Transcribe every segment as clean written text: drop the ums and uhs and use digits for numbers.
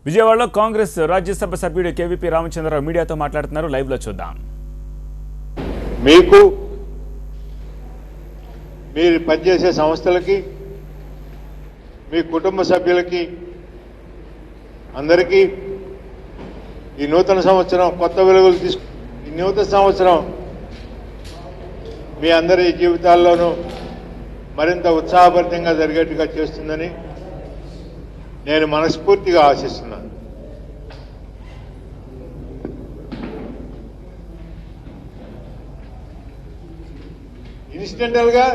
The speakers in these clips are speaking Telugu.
విజయవాడలో కాంగ్రెస్ రాజ్యసభ సభ్యుడు కేవీపీ రామచంద్రరావు మీడియాతో మాట్లాడుతున్నారు. లైవ్ లో చూద్దాం. మీకు మీరు పనిచేసే సంస్థలకి మీ కుటుంబ సభ్యులకి అందరికీ ఈ నూతన సంవత్సరం కొత్త వెలుగులు ఈ నూతన సంవత్సరం మీ అందరి జీవితాల్లోనూ మరింత ఉత్సాహభరితంగా జరిగేట్టుగా చేస్తుందని నేను మనస్ఫూర్తిగా ఆశిస్తున్నాను. ఇన్సిడెంటల్గా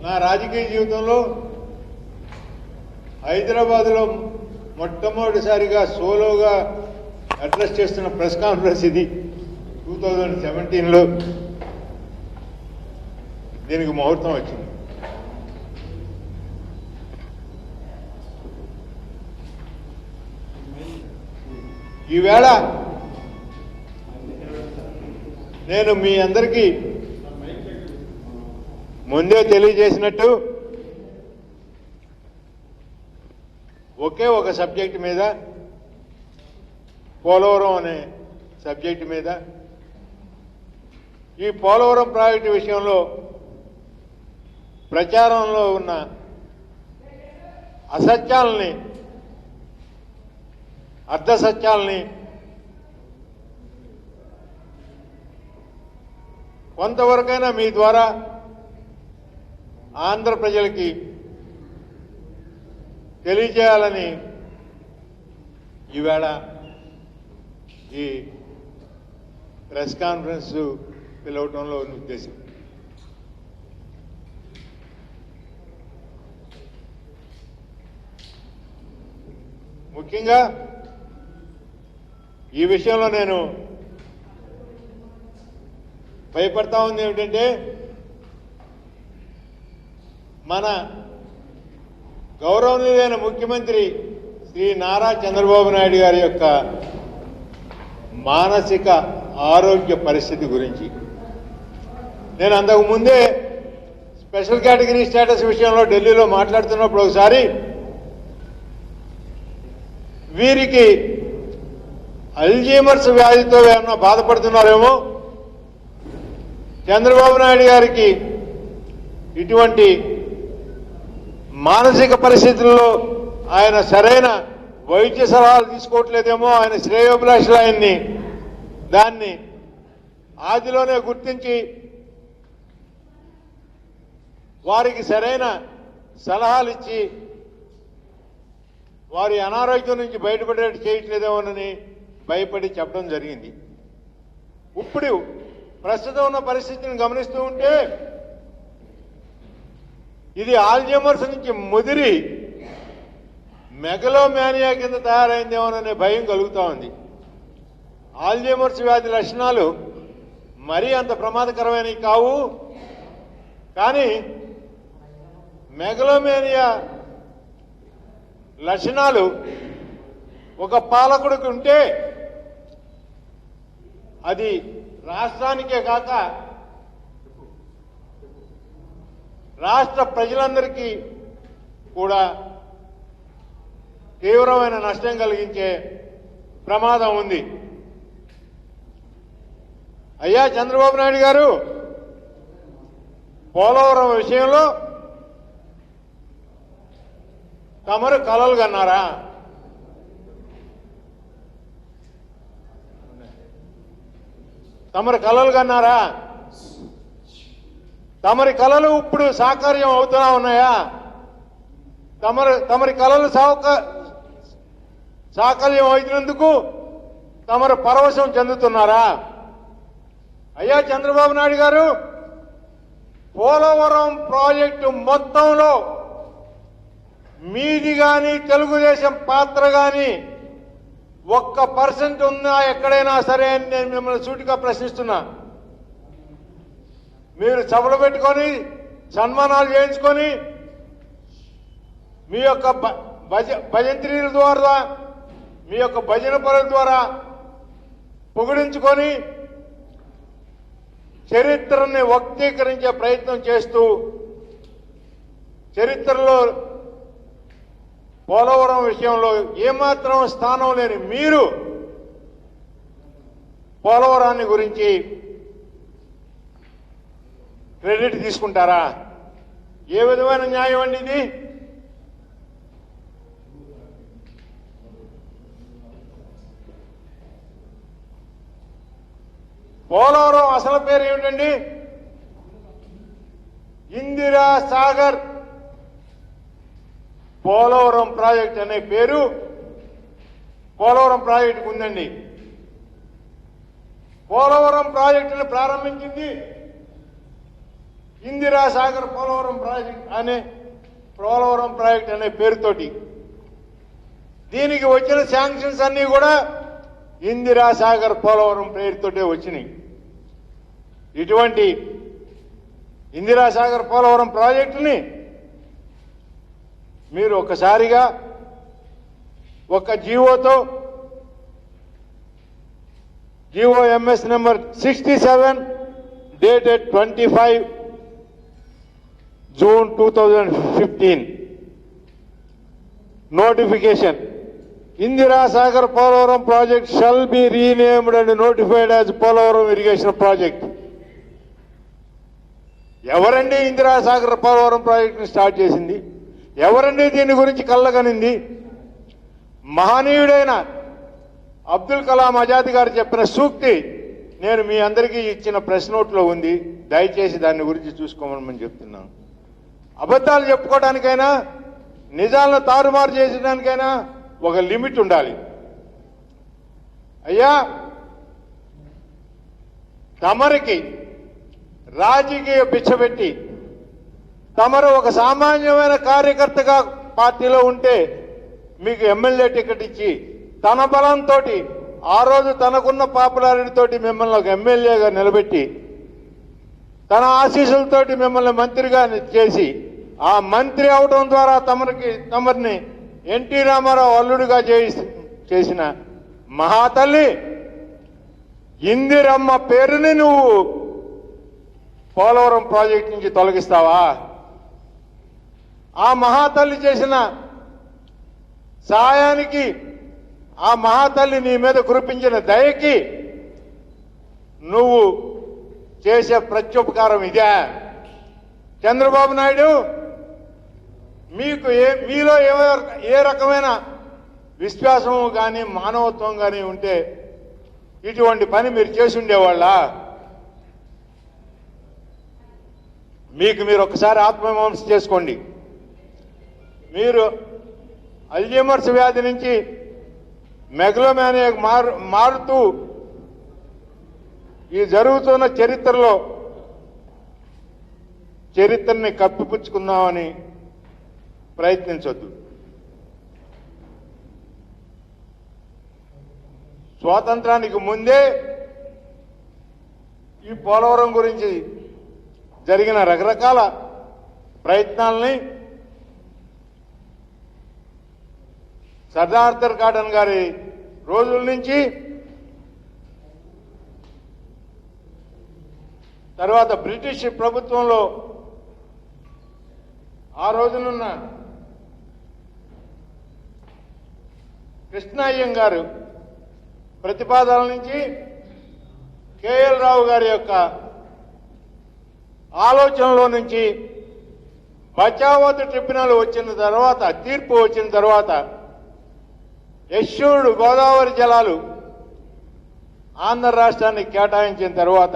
నా రాజకీయ జీవితంలో హైదరాబాద్లో మొట్టమొదటిసారిగా సోలోగా అడ్రస్ చేస్తున్న ప్రెస్ కాన్ఫరెన్స్ ఇది 2017లో దీనికి ముహూర్తం వచ్చింది. ఈవేళ నేను మీ అందరికీ ముందే తెలియజేసినట్టు ఒకే ఒక సబ్జెక్ట్ మీద, పోలవరం అనే సబ్జెక్ట్ మీద, ఈ పోలవరం ప్రాజెక్టు విషయంలో ప్రచారంలో ఉన్న అసత్యాలని, అర్ధసత్యాలని కొంతవరకైనా మీ ద్వారా ఆంధ్ర ప్రజలకి తెలియజేయాలని ఈవేళ ఈ ప్రెస్ కాన్ఫరెన్స్ పిలవటంలో ఉద్దేశం. ముఖ్యంగా ఈ విషయంలో నేను భయపడతా ఉంది ఏమిటంటే, మన గౌరవనీయులైన ముఖ్యమంత్రి శ్రీ నారా చంద్రబాబు నాయుడు గారి యొక్క మానసిక ఆరోగ్య పరిస్థితి గురించి నేను అంతకు ముందే స్పెషల్ కేటగిరీ స్టేటస్ విషయంలో ఢిల్లీలో మాట్లాడుతున్నప్పుడు ఒకసారి వీరికి అల్జీమర్స్ వ్యాధితో ఏమన్నా బాధపడుతున్నారేమో, చంద్రబాబు నాయుడు గారికి ఇటువంటి మానసిక పరిస్థితుల్లో ఆయన సరైన వైద్య సలహాలు తీసుకోవట్లేదేమో, ఆయన శ్రేయోభిలాషులు ఆయన్ని దాన్ని ఆదిలోనే గుర్తించి వారికి సరైన సలహాలు ఇచ్చి వారి అనారోగ్యం నుంచి బయటపడేట్టు చేయట్లేదేమోనని భయపడి చెప్పడం జరిగింది. ఇప్పుడు ప్రస్తుతం ఉన్న పరిస్థితిని గమనిస్తూ ఉంటే ఇది ఆల్జీమర్స్ నుంచి ముదిరి మెగలోమానియా కింద తయారైందేమోననే భయం కలుగుతూ ఉంది. ఆల్జీమర్స్ వ్యాధి లక్షణాలు మరీ అంత ప్రమాదకరమైనవి కావు, కానీ మెగలోమానియా లక్షణాలు ఒక పాలకుడికి ఉంటే అది రాష్ట్రానికే కాక రాష్ట్ర ప్రజలందరికీ కూడా తీవ్రమైన నష్టం కలిగించే ప్రమాదం ఉంది. అయ్యా చంద్రబాబు నాయుడు గారు, పోలవరం విషయంలో తమరు కలలు కన్నారా? తమరు కలలు కన్నారా? తమరి కళలు ఇప్పుడు సాకార్యం అవుతున్నా ఉన్నాయా? తమరి కళలు సాకార్యం అవుతున్నందుకు తమరు పరవశం చెందుతున్నారా? అయ్యా చంద్రబాబు నాయుడు గారు, పోలవరం ప్రాజెక్టు మొత్తంలో మీది కానీ తెలుగుదేశం పాత్ర కానీ 1% ఉందా ఎక్కడైనా సరే అని నేను మిమ్మల్ని సూటిగా ప్రశ్నిస్తున్నా. మీరు సభలు పెట్టుకొని సన్మానాలు చేయించుకొని మీ యొక్క భజంత్రీల ద్వారా, మీ యొక్క భజన పనుల ద్వారా పొగిడించుకొని చరిత్రని వక్తీకరించే ప్రయత్నం చేస్తూ చరిత్రలో పోలవరం విషయంలో ఏమాత్రం స్థానం లేని మీరు పోలవరాన్ని గురించి క్రెడిట్ తీసుకుంటారా? ఏ విధమైన న్యాయం అండి ఇది? పోలవరం అసలు పేరు ఏమిటండి? ఇందిరా సాగర్ పోలవరం ప్రాజెక్ట్ అనే పేరు పోలవరం ప్రాజెక్టుకు ఉందండి. పోలవరం ప్రాజెక్టును ప్రారంభించింది ఇందిరా సాగర్ పోలవరం ప్రాజెక్ట్ అనే పేరుతోటి. దీనికి వచ్చిన శాంక్షన్స్ అన్నీ కూడా ఇందిరా సాగర్ పోలవరం పేరుతోటే వచ్చినాయి. ఇటువంటి ఇందిరా సాగర్ పోలవరం ప్రాజెక్టుని మీరు ఒక్కసారిగా ఒక జీవోతో, GO MS number 67 dated 25 June 2015 notification, Indira Sagar Polavaram project shall be renamed and notified as Polavaram irrigation project. ఎవరండి ఇందిరా సాగర్ పోలవరం ప్రాజెక్టుని స్టార్ట్ చేసింది? ఎవరండి దీని గురించి కళ్ళగనింది? మహనీయుడైన అబ్దుల్ కలాం ఆజాద్ గారు చెప్పిన సూక్తి నేను మీ అందరికీ ఇచ్చిన ప్రెస్ నోట్లో ఉంది. దయచేసి దాని గురించి చూసుకోమని చెప్తున్నాను. అబద్ధాలు చెప్పుకోవడానికైనా నిజాలను తారుమారు చేసడానికైనా ఒక లిమిట్ ఉండాలి. అయ్యా, తమరికి రాజకీయ పిచ్చబెట్టి తమరు ఒక సామాన్యమైన కార్యకర్తగా పార్టీలో ఉంటే మీకు ఎమ్మెల్యే టికెట్ ఇచ్చి తన బలంతో ఆ రోజు తనకున్న పాపులారిటీ తోటి మిమ్మల్ని ఒక ఎమ్మెల్యేగా నిలబెట్టి తన ఆశీస్సులతోటి మిమ్మల్ని మంత్రిగా చేసి ఆ మంత్రి అవడం ద్వారా తమరిని ఎన్టీ రామారావు అల్లుడిగా చేసిన మహాతల్లి ఇందిరమ్మ పేరుని నువ్వు పోలవరం ప్రాజెక్టు నుంచి తొలగిస్తావా? ఆ మహాతల్లి చేసిన సాయానికి, ఆ మహాతల్లి నీ మీద కురిపించిన దయకి నువ్వు చేసే ప్రత్యుపకారం ఇదే? చంద్రబాబు నాయుడు, మీకు మీలో ఏ రకమైన విశ్వాసము కానీ మానవత్వం కానీ ఉంటే ఇటువంటి పని మీరు చేసి ఉండేవాళ్ళ? మీరు ఒకసారి ఆత్మవిమర్శ చేసుకోండి. మీరు అల్జీమర్స్ వ్యాధి నుంచి మెగలోమానియాకు మారుతూ ఈ జరుగుతున్న చరిత్రని కప్పిపుచ్చుకుందామని ప్రయత్నించొద్దు. స్వాతంత్రానికి ముందే ఈ పోలవరం గురించి జరిగిన రకరకాల ప్రయత్నాలని సర్దార్ కాటన్ గారి రోజుల నుంచి తర్వాత బ్రిటిష్ ప్రభుత్వంలో ఆ రోజునున్న కృష్ణయ్యం గారు ప్రతిపాదనల నుంచి కేఎల్ రావు గారి యొక్క ఆలోచనలో నుంచి బచావత్ ట్రిబ్యునల్ వచ్చిన తర్వాత, తీర్పు వచ్చిన తర్వాత ఎష్యూర్డ్ గోదావరి జలాలు ఆంధ్ర రాష్ట్రానికి కేటాయించిన తర్వాత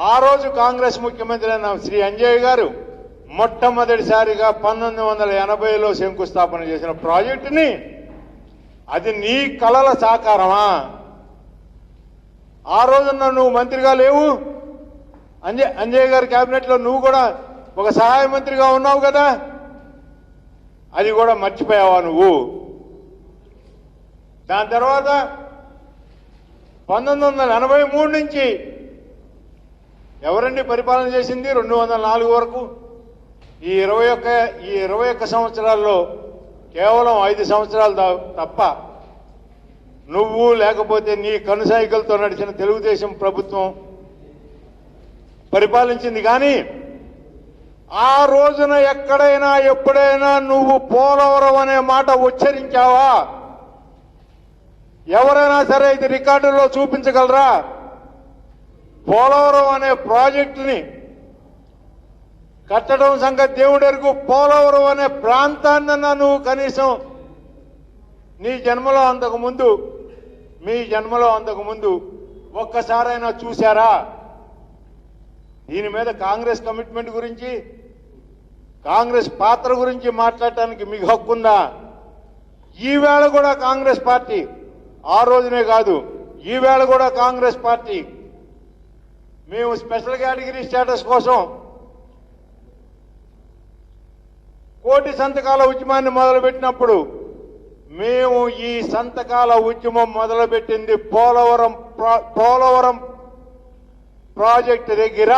ఆ రోజు కాంగ్రెస్ ముఖ్యమంత్రి అయిన శ్రీ అంజయ్య గారు మొట్టమొదటిసారిగా 1980లో శంకుస్థాపన చేసిన ప్రాజెక్టుని, అది నీ కలల సాకారమా? ఆ రోజున నువ్వు మంత్రిగా లేవు, అంజయ్య గారి కేబినెట్లో నువ్వు కూడా ఒక సహాయ మంత్రిగా ఉన్నావు కదా, అది కూడా మర్చిపోయావా నువ్వు? దాని తర్వాత 1983 నుంచి ఎవరండి పరిపాలన చేసింది? 2004 వరకు. ఈ 21 సంవత్సరాల్లో కేవలం 5 సంవత్సరాలు తప్ప నువ్వు లేకపోతే నీ కనుసైకలతో నడిచిన తెలుగుదేశం ప్రభుత్వం పరిపాలించింది. కానీ ఆ రోజున ఎక్కడైనా ఎప్పుడైనా నువ్వు పోలవరం అనే మాట ఉచ్చరించావా? ఎవరైనా సరే ఇది రికార్డుల్లో చూపించగలరా? పోలవరం అనే ప్రాజెక్టుని కట్టడం సంగతి దేవుడెరుగు. పోలవరం అనే ప్రాంతాన్నన్నా నువ్వు కనీసం నీ జన్మలో అంతకుముందు, మీ జన్మలో అంతకుముందు ఒక్కసారైనా చూశారా? దీని మీద కాంగ్రెస్ కమిట్మెంట్ గురించి, కాంగ్రెస్ పాత్ర గురించి మాట్లాడటానికి మీకు హక్కుందా? ఈవేళ కూడా కాంగ్రెస్ పార్టీ, ఆ రోజునే కాదు ఈవేళ కూడా కాంగ్రెస్ పార్టీ మేము స్పెషల్ కేటగిరీ స్టేటస్ కోసం కోటి సంతకాల ఉద్యమాన్ని మొదలుపెట్టినప్పుడు మేము ఈ సంతకాల ఉద్యమం మొదలుపెట్టింది పోలవరం ప్రాజెక్టు దగ్గర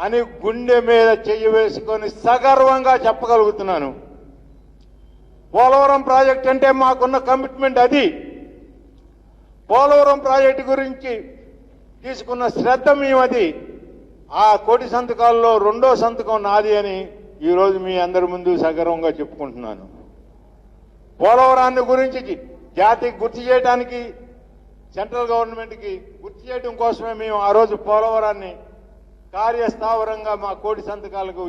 అని గుండె మీద చెయ్యి వేసుకొని సగర్వంగా చెప్పగలుగుతున్నాను. పోలవరం ప్రాజెక్ట్ అంటే మాకున్న కమిట్మెంట్ అది. పోలవరం ప్రాజెక్టు గురించి తీసుకున్న శ్రద్ధ మేమది. ఆ కోటి సంతకాల్లో రెండో సంతకం నాది అని ఈరోజు మీ అందరి ముందు సగర్వంగా చెప్పుకుంటున్నాను. పోలవరాన్ని గురించి జాతికి గుర్తు చేయడానికి, సెంట్రల్ గవర్నమెంట్కి గుర్తు చేయడం కోసమే మేము ఆ రోజు పోలవరాన్ని కార్యస్థావరంగా మా కోటి సంతకాలకు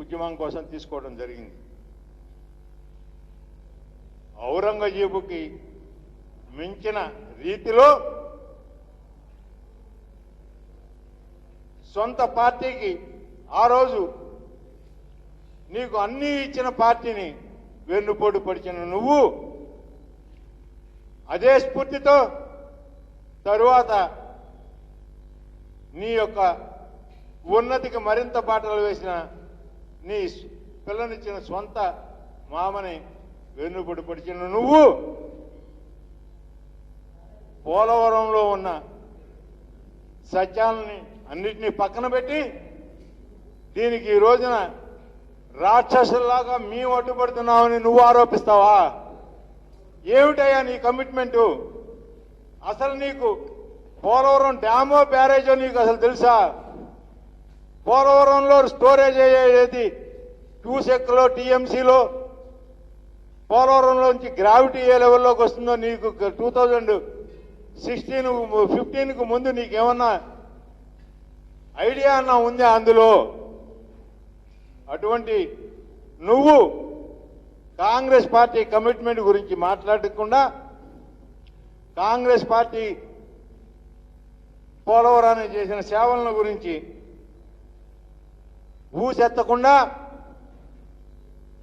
ఉద్యమం కోసం తీసుకోవడం జరిగింది. ఔరంగజేబుకి మించిన రీతిలో సొంత పార్టీకి ఆ రోజు నీకు అన్నీ ఇచ్చిన పార్టీని వెన్నుపోటు పడిచిన నువ్వు అదే స్ఫూర్తితో తరువాత నీ యొక్క ఉన్నతికి మరింత బాటలు వేసిన నీ పిల్లనిచ్చిన సొంత మామని వెన్నుపోటు పడిచిన నువ్వు పోలవరంలో ఉన్న సత్యాలని అన్నిటినీ పక్కన పెట్టి దీనికి ఈ రోజున రాక్షసుల్లాగా మేము అడ్డుపడుతున్నామని నువ్వు ఆరోపిస్తావా? ఏమిటయ్యా నీ కమిట్మెంటు? అసలు నీకు పోలవరం డ్యామో బ్యారేజో నీకు అసలు తెలుసా? పోలవరంలో స్టోరేజ్ అయ్యేది క్యూసెక్లో, టీఎంసీలో పోలవరంలోంచి గ్రావిటీ ఏ లెవెల్లోకి వస్తుందో నీకు 2015కు ముందు నీకేమన్నా ఐడియా అన్నా ఉందా అందులో? అటువంటి నువ్వు కాంగ్రెస్ పార్టీ కమిట్మెంట్ గురించి మాట్లాడకుండా, కాంగ్రెస్ పార్టీ పోలవరానికి చేసిన సేవలను గురించి ఊసెత్తకుండా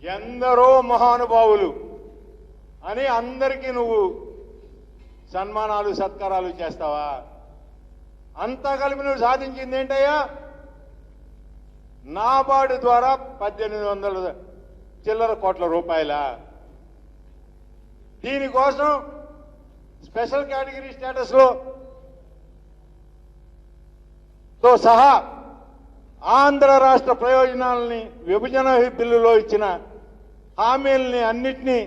ఎందరో మహానుభావులు అని అందరికీ నువ్వు సన్మానాలు సత్కారాలు చేస్తావా? అంతా కలిపి నువ్వు సాధించింది ఏంటయ్యా? నాబార్డు ద్వారా 1800 చిల్లర కోట్ల రూపాయల. దీనికోసం స్పెషల్ కేటగిరీ స్టేటస్లో తో సహా ఆంధ్ర రాష్ట్ర ప్రయోజనాలని విభజన బిల్లులో ఇచ్చిన హామీల్ని అన్నిటినీ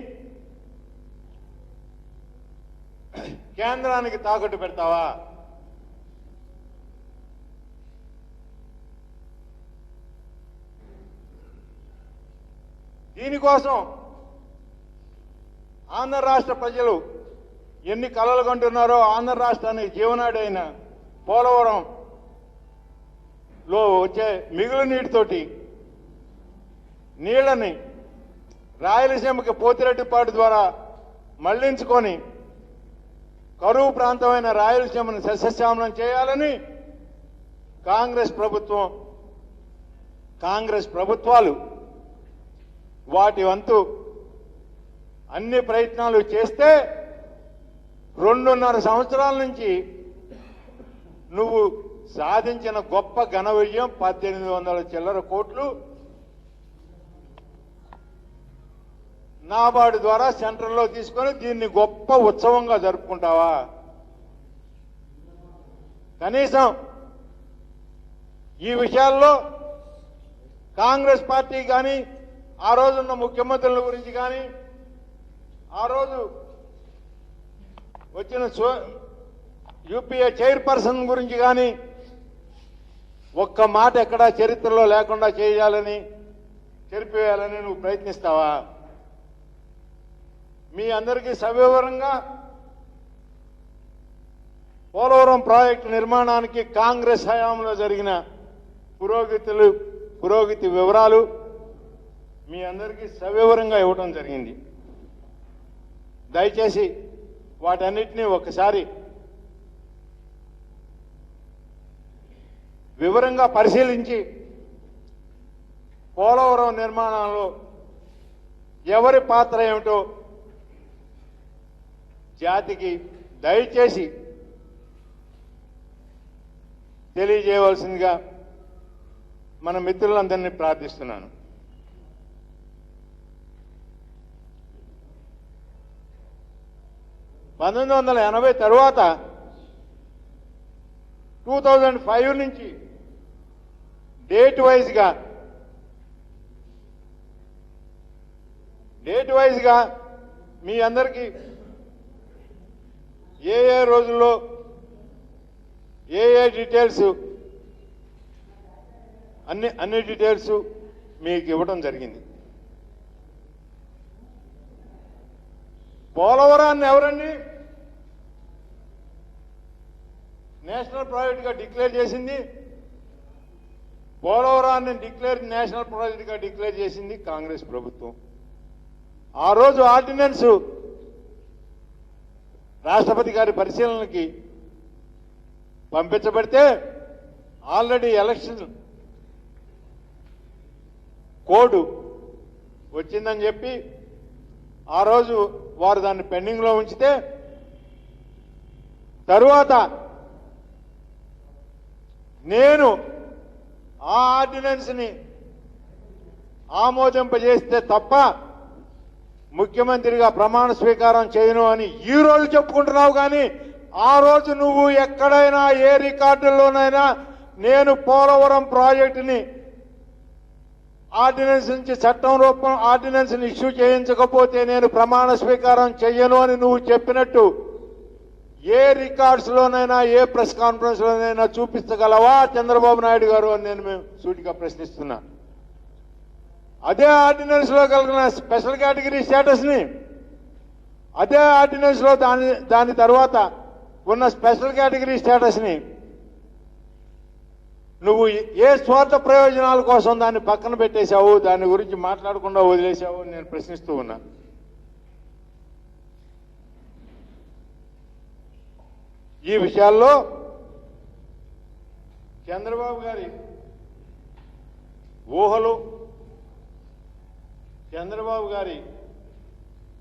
కేంద్రానికి తాకట్టు పెడతావా? దీనికోసం ఆంధ్ర రాష్ట్ర ప్రజలు ఎన్ని కలలు కంటున్నారో, ఆంధ్ర రాష్ట్రానికి జీవనాడైన పోలవరంలో వచ్చే మిగులు నీటితోటి నీళ్లని రాయలసీమకి పోతిరెడ్డిపాడు ద్వారా మళ్లించుకొని కరువు ప్రాంతమైన రాయలసీమను సస్యశ్యామలం చేయాలని కాంగ్రెస్ ప్రభుత్వాలు వాటి వంతు అన్ని ప్రయత్నాలు చేస్తే 2.5 సంవత్సరాల నుంచి నువ్వు సాధించిన గొప్ప ఘన విజయం 1800 చిల్లర కోట్లు నాబార్డు ద్వారా సెంట్రల్లో తీసుకొని దీన్ని గొప్ప ఉత్సవంగా జరుపుకుంటావా? కనీసం ఈ విషయాల్లో కాంగ్రెస్ పార్టీ కానీ, ఆ రోజున్న ముఖ్యమంత్రుల గురించి కానీ, ఆ రోజు వచ్చిన యూపీఏ చైర్పర్సన్ గురించి కానీ ఒక్క మాట ఎక్కడా చరిత్రలో లేకుండా చేయాలని చెరిపేయాలని నువ్వు ప్రయత్నిస్తావా? మీ అందరికీ సవివరంగా పోలవరం ప్రాజెక్టు నిర్మాణానికి కాంగ్రెస్ హయాంలో జరిగిన పురోగతి వివరాలు మీ అందరికీ సవివరంగా ఇవ్వడం జరిగింది. దయచేసి వాటన్నిటినీ ఒకసారి వివరంగా పరిశీలించి పోలవరం నిర్మాణంలో ఎవరి పాత్ర ఏమిటో జాతికి దయచేసి తెలియజేయవలసిందిగా మన మిత్రులందరినీ ప్రార్థిస్తున్నాను. పంతొమ్మిది వందల 80 తర్వాత 2005 నుంచి డేట్ వైజ్గా మీ అందరికీ ఏ రోజుల్లో ఏ డీటెయిల్స్ అన్ని డీటెయిల్స్ మీకు ఇవ్వడం జరిగింది. పోలవరాన్ని ఎవరండి నేషనల్ ప్రాజెక్టుగా డిక్లేర్ చేసింది? పోలవరాన్ని నేషనల్ ప్రాజెక్టుగా డిక్లేర్ చేసింది కాంగ్రెస్ ప్రభుత్వం. ఆ రోజు ఆర్డినెన్స్ రాష్ట్రపతి గారి పరిశీలనకి పంపించబడితే ఆల్రెడీ ఎలక్షన్ కోడ్ వచ్చిందని చెప్పి ఆ రోజు వారు దాన్ని పెండింగ్లో ఉంచితే తరువాత నేను ఆ ఆర్డినెన్స్ని ఆమోదింపజేస్తే తప్ప ముఖ్యమంత్రిగా ప్రమాణ స్వీకారం చేయను అని ఈ రోజు చెప్పుకుంటున్నావు. కానీ ఆ రోజు నువ్వు ఎక్కడైనా ఏ రికార్డుల్లోనైనా నేను పోలవరం ప్రాజెక్టుని ఆర్డినెన్స్ నుంచి చట్టం రూపం ఆర్డినెన్స్ని ఇష్యూ చేయించకపోతే నేను ప్రమాణ స్వీకారం చెయ్యను అని నువ్వు చెప్పినట్టు ఏ రికార్డ్స్లోనైనా ఏ ప్రెస్ కాన్ఫరెన్స్లోనైనా చూపించగలవా చంద్రబాబు నాయుడు గారు అని నేను మేము సూటిగా ప్రశ్నిస్తున్నా. అదే ఆర్డినెన్స్లో కలిగిన స్పెషల్ కేటగిరీ స్టేటస్ని అదే ఆర్డినెన్స్లో దాని తర్వాత ఉన్న స్పెషల్ కేటగిరీ స్టేటస్ని నువ్వు ఏ స్వార్థ ప్రయోజనాల కోసం దాన్ని పక్కన పెట్టేశావు, దాని గురించి మాట్లాడకుండా వదిలేశావు అని నేను ప్రశ్నిస్తూ ఉన్నా. ఈ విషయాల్లో చంద్రబాబు గారి ఊహలు, చంద్రబాబు గారి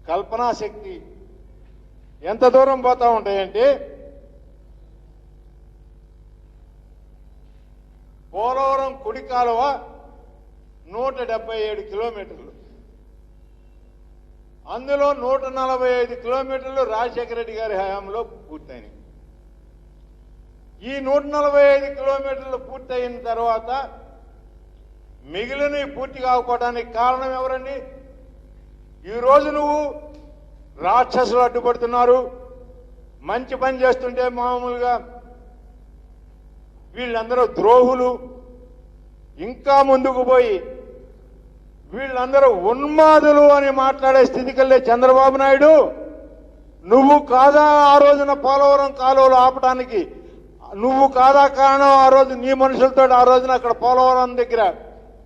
కల్పనా శక్తి ఎంత దూరం పోతా ఉంటాయంటే పోలవరం కుడి కాలువ 177 కిలోమీటర్లు, అందులో 145 కిలోమీటర్లు రాజశేఖర రెడ్డి గారి హయాంలో పూర్తయినాయి. ఈ 145 కిలోమీటర్లు పూర్తయిన తర్వాత మిగిలిన పూర్తి కాకపోవడానికి కారణం ఎవరండి? ఈరోజు నువ్వు రాక్షసులు అడ్డుపడుతున్నారు, మంచి పని చేస్తుంటే మామూలుగా వీళ్ళందరూ ద్రోహులు, ఇంకా ముందుకు పోయి వీళ్ళందరూ ఉన్మాదులు అని మాట్లాడే స్థితికెళ్ళే చంద్రబాబు నాయుడు, నువ్వు కాదా ఆ రోజున పోలవరం కాలువలు ఆపడానికి? నువ్వు కాదా కారణం? ఆ రోజు నీ మనుషులతో ఆ రోజున అక్కడ పోలవరం దగ్గర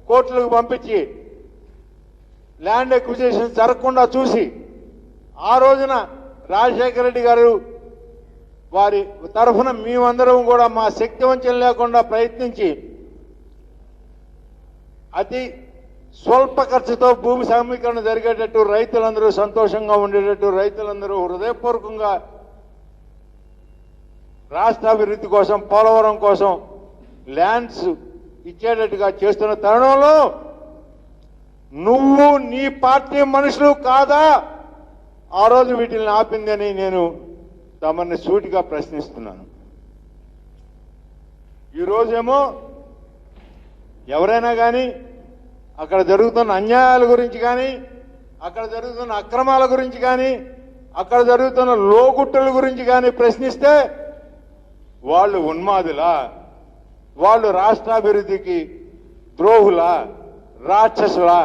కోర్టులకు పంపించి ల్యాండ్ ఎక్విజిషన్ జరగకుండా చూసి ఆ రోజున రాజశేఖర రెడ్డి గారు వారి తరఫున మేమందరం కూడా మా శక్తి వంచన లేకుండా ప్రయత్నించి అతి స్వల్ప ఖర్చుతో భూమి సమీకరణ జరిగేటట్టు, రైతులందరూ సంతోషంగా ఉండేటట్టు, రైతులందరూ హృదయపూర్వకంగా రాష్ట్ర అభివృద్ధి కోసం, పోలవరం కోసం ల్యాండ్స్ ఇచ్చేటట్టుగా చేస్తున్న తరుణంలో నువ్వు నీ పార్టీ మనుషులు కాదా ఆ రోజు వీటిని ఆపిందని నేను తమని సూటిగా ప్రశ్నిస్తున్నాను. ఈరోజేమో ఎవరైనా కానీ అక్కడ జరుగుతున్న అన్యాయాల గురించి కానీ, అక్కడ జరుగుతున్న అక్రమాల గురించి కానీ, అక్కడ జరుగుతున్న లోగుట్టుల గురించి కానీ ప్రశ్నిస్తే వాళ్ళు ఉన్మాదులా, వాళ్ళు రాష్ట్రాభివృద్ధికి ద్రోహులా, రాక్షసులా?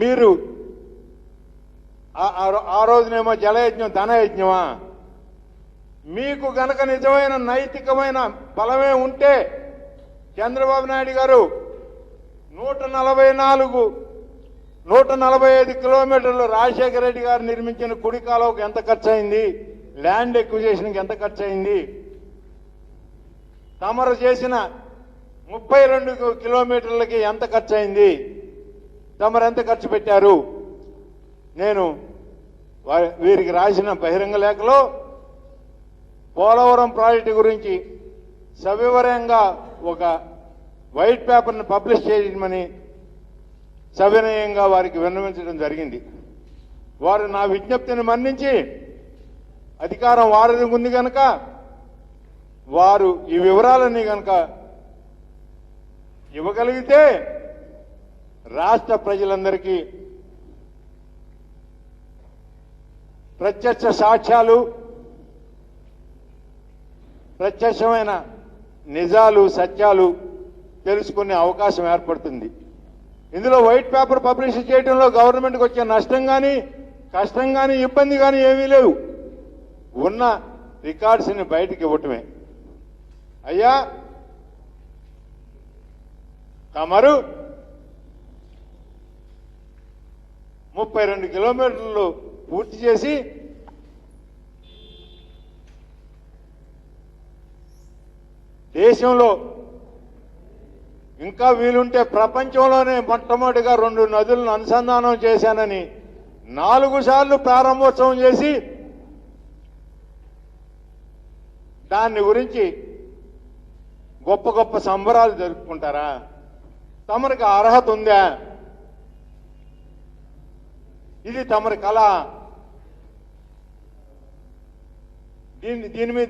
మీరు ఆ రోజునేమో జలయజ్ఞం ధనయజ్ఞమా? మీకు గనక నిజమైన నైతికమైన బలమే ఉంటే చంద్రబాబు నాయుడు గారు 145 కిలోమీటర్లు రాజశేఖర రెడ్డి గారు నిర్మించిన కుడి కాలువకు ఎంత ఖర్చు అయింది? ల్యాండ్ ఎక్విజిషన్కి ఎంత ఖర్చు అయింది? తమరు చేసిన 32 కిలోమీటర్లకి ఎంత ఖర్చు అయింది? తమరు ఎంత ఖర్చు పెట్టారు? నేను వీరికి రాసిన బహిరంగ లేఖలో పోలవరం ప్రాజెక్టు గురించి సవివరంగా ఒక వైట్ పేపర్ను పబ్లిష్ చేయమని సవినయంగా వారికి విన్నవించడం జరిగింది. వారు నా విజ్ఞప్తిని మన్నించి అధికారం వారిది ఉంది కనుక వారు ఈ వివరాలన్నీ కనుక ఇవ్వగలిగితే రాష్ట్ర ప్రజలందరికీ ప్రత్యక్ష సాక్ష్యాలు, ప్రత్యక్షమైన నిజాలు, సత్యాలు తెలుసుకునే అవకాశం ఏర్పడుతుంది. ఇందులో వైట్ పేపర్ పబ్లిష్ చేయడంలో గవర్నమెంట్కి వచ్చే నష్టం కానీ, కష్టం కానీ, ఇబ్బంది కానీ ఏమీ లేవు. ఉన్న రికార్డ్స్ని బయటికి ఇవ్వటమే. అయ్యా, తమరు 32 కిలోమీటర్లు పూర్తి చేసి దేశంలో ఇంకా వీలుంటే ప్రపంచంలోనే మొట్టమొదటిగా 2 నదులను అనుసంధానం చేశానని 4 సార్లు ప్రారంభోత్సవం చేసి దాని గురించి గొప్ప గొప్ప సంబరాలు జరుపుకుంటారా? తమరికి అర్హత ఉందా? ఇది తమరి కళ.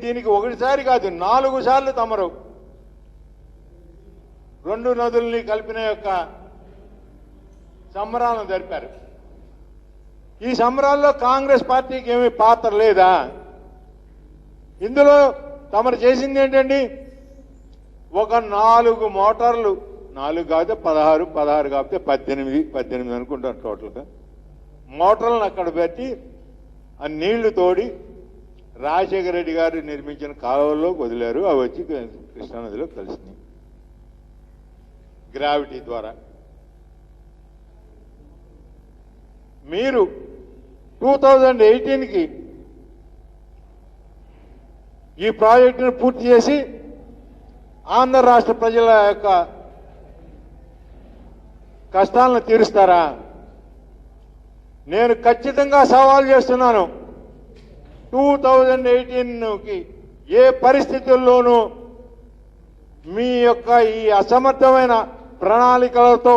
దీనికి ఒకటిసారి కాదు 4 సార్లు తమరు 2 నదుల్ని కలిపిన యొక్క సంబరాలను జరిపారు. ఈ సంబరాల్లో కాంగ్రెస్ పార్టీకి ఏమీ పాత్ర లేదా? ఇందులో తమరు చేసింది ఏంటండి? ఒక 4 మోటార్లు, 4 కాకపోతే 16, 16 కాకపోతే 18 అనుకుంటాను టోటల్గా, మోటార్లను అక్కడ పెట్టి ఆ నీళ్లు తోడి రాజశేఖర రెడ్డి గారు నిర్మించిన కాలువల్లో వదిలారు. అవి వచ్చి కృష్ణానదిలో కలిసినాయి గ్రావిటీ ద్వారా. మీరు 2018కి ఈ ప్రాజెక్టును పూర్తి చేసి ఆంధ్ర రాష్ట్ర ప్రజల యొక్క కష్టాలను తీరుస్తారా? నేను ఖచ్చితంగా సవాల్ చేస్తున్నాను. 2018కి ఏ పరిస్థితుల్లోనూ మీ యొక్క ఈ అసమర్థమైన ప్రణాళికలతో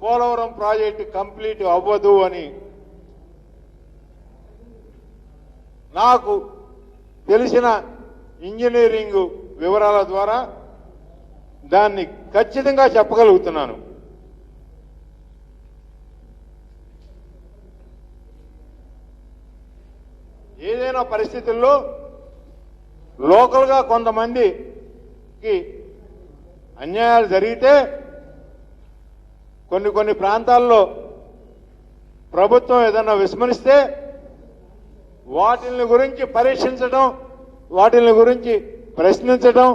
పోలవరం ప్రాజెక్టు కంప్లీట్ అవ్వదు అని నాకు తెలిసిన ఇంజనీరింగ్ వివరాల ద్వారా దాన్ని ఖచ్చితంగా చెప్పగలుగుతున్నాను. ఏదైనా పరిస్థితుల్లో లోకల్గా కొంతమందికి అన్యాయాలు జరిగితే కొన్ని ప్రాంతాల్లో ప్రభుత్వం ఏదైనా విస్మరిస్తే వాటిని గురించి పరీక్షించడం, వాటిని గురించి ప్రశ్నించడం,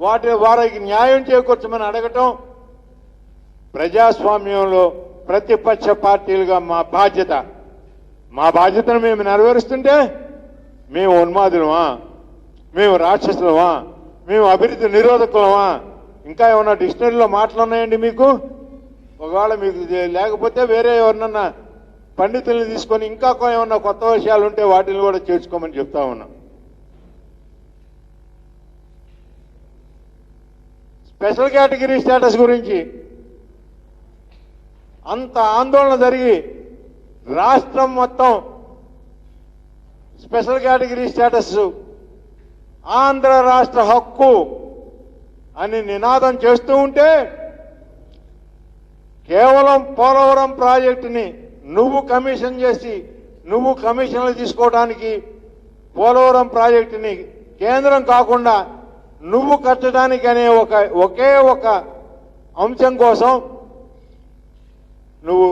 వారికి న్యాయం చేకూర్చమని అడగటం ప్రజాస్వామ్యంలో ప్రతిపక్ష పార్టీలుగా మా బాధ్యత. మా బాధ్యతను మేము నెరవేరుస్తుంటే మేము ఉన్మాదులమా, మేము రాక్షసులమా, మేము అభివృద్ధి నిరోధకులమా? ఇంకా ఏమన్నా డిక్షనరీలో మాటలు ఉన్నాయండి మీకు? ఒకవేళ మీకు లేకపోతే వేరే ఎవరినన్నా పండితుల్ని తీసుకొని ఇంకా ఏమన్నా కొత్త విషయాలు ఉంటే వాటిని కూడా చేర్చుకోమని చెప్తా ఉన్నాం. స్పెషల్ కేటగిరీ స్టేటస్ గురించి అంత ఆందోళన జరిగి రాష్ట్రం మొత్తం స్పెషల్ కేటగిరీ స్టేటస్ ఆంధ్ర రాష్ట్ర హక్కు అని నినాదం చేస్తూ ఉంటే కేవలం పోలవరం ప్రాజెక్టుని నువ్వు కమిషన్ చేసి నువ్వు కమిషన్లు తీసుకోవడానికి పోలవరం ప్రాజెక్టుని కేంద్రం కాకుండా నువ్వు కట్టడానికి అనే ఒకే ఒక అంశం కోసం నువ్వు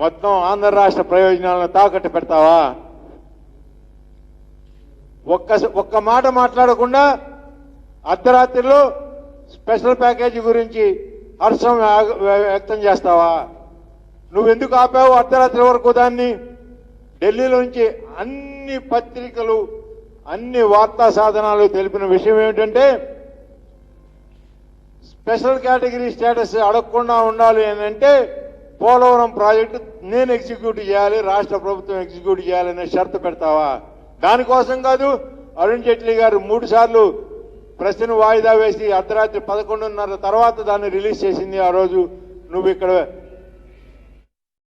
మొత్తం ఆంధ్ర రాష్ట్ర ప్రయోజనాలను తాకట్టు పెడతావా? ఒక్క మాట మాట్లాడకుండా అర్ధరాత్రిలో స్పెషల్ ప్యాకేజీ గురించి హర్షం వ్యక్తం చేస్తావా? నువ్వెందుకు ఆపావు అర్ధరాత్రి వరకు దాన్ని? ఢిల్లీలో నుంచి అన్ని పత్రికలు అన్ని వార్తా సాధనాలు తెలిపిన విషయం ఏమిటంటే స్పెషల్ కేటగిరీ స్టేటస్ అడగకుండా ఉండాలి అని అంటే పోలవరం ప్రాజెక్టు నేను ఎగ్జిక్యూట్ చేయాలి, రాష్ట్ర ప్రభుత్వం ఎగ్జిక్యూట్ చేయాలనే షరతు పెడతావా? దానికోసం కాదు అరుణ్ జైట్లీ గారు 3 సార్లు ప్రశ్న వాయిదా వేసి అర్ధరాత్రి 11:30 తర్వాత దాన్ని రిలీజ్ చేసింది. ఆ రోజు నువ్వు ఇక్కడ